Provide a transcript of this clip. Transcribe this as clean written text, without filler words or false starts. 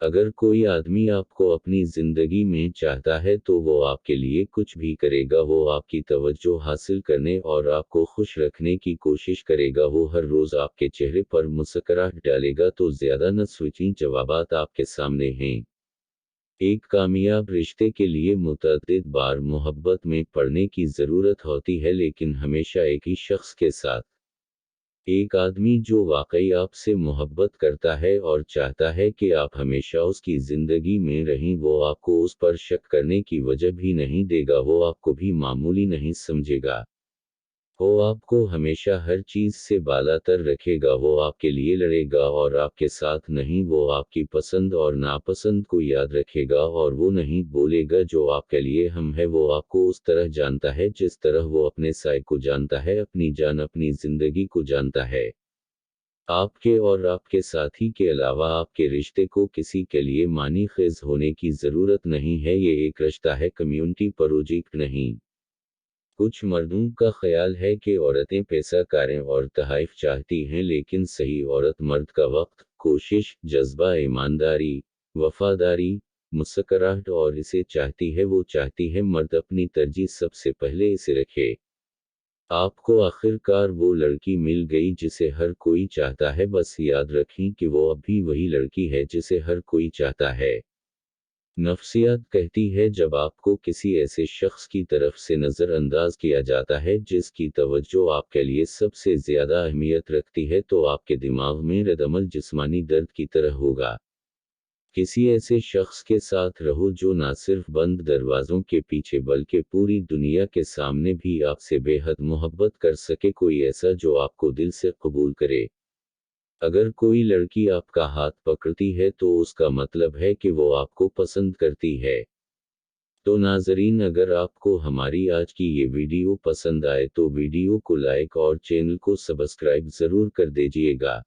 अगर कोई आदमी आपको अपनी ज़िंदगी में चाहता है तो वो आपके लिए कुछ भी करेगा, वो आपकी तवज्जो हासिल करने और आपको खुश रखने की कोशिश करेगा, वो हर रोज़ आपके चेहरे पर मुस्कुराहट डालेगा। तो ज़्यादा न सोचें, जवाबात आपके सामने हैं। एक कामयाब रिश्ते के लिए मुतअद्दिद बार मोहब्बत में पड़ने की ज़रूरत होती है, लेकिन हमेशा एक ही शख्स के साथ। एक आदमी जो वाकई आपसे मोहब्बत करता है और चाहता है कि आप हमेशा उसकी ज़िंदगी में रहें, वो आपको उस पर शक करने की वजह भी नहीं देगा, वो आपको भी मामूली नहीं समझेगा। वो आपको हमेशा हर चीज़ से बालातर रखेगा, वो आपके लिए लड़ेगा और आपके साथ नहीं, वो आपकी पसंद और नापसंद को याद रखेगा और वो नहीं बोलेगा जो आपके लिए हम है। वो आपको उस तरह जानता है जिस तरह वो अपने साए को जानता है, अपनी जान, अपनी ज़िंदगी को जानता है। आपके और आपके साथी के अलावा आपके रिश्ते को किसी के लिए मानी खेज होने की ज़रूरत नहीं है, ये एक रिश्ता है, कम्युनिटी प्रोजेक्ट नहीं। कुछ मर्दों का ख्याल है कि औरतें पैसा कारें और तहफ़्फ़ुज़ चाहती हैं, लेकिन सही औरत मर्द का वक्त, कोशिश, जज्बा, ईमानदारी, वफादारी, मुस्कुराहट और इसे चाहती है। वो चाहती है मर्द अपनी तरजीह सबसे पहले इसे रखे। आपको आखिरकार वो लड़की मिल गई जिसे हर कोई चाहता है, बस याद रखें कि वो अब भी वही लड़की है जिसे हर कोई चाहता है। नफ्सियात कहती है जब आपको किसी ऐसे शख्स की तरफ से नज़रअंदाज किया जाता है जिसकी तवज्जो आपके लिए सबसे ज़्यादा अहमियत रखती है, तो आपके दिमाग में रद्दअमल जिस्मानी दर्द की तरह होगा। किसी ऐसे शख्स के साथ रहो जो ना सिर्फ बंद दरवाज़ों के पीछे बल्कि पूरी दुनिया के सामने भी आपसे बेहद मोहब्बत कर सके, कोई ऐसा जो आपको दिल से कबूल करे। अगर कोई लड़की आपका हाथ पकड़ती है तो उसका मतलब है कि वो आपको पसंद करती है। तो नाज़रीन, अगर आपको हमारी आज की ये वीडियो पसंद आए तो वीडियो को लाइक और चैनल को सब्सक्राइब ज़रूर कर दीजिएगा।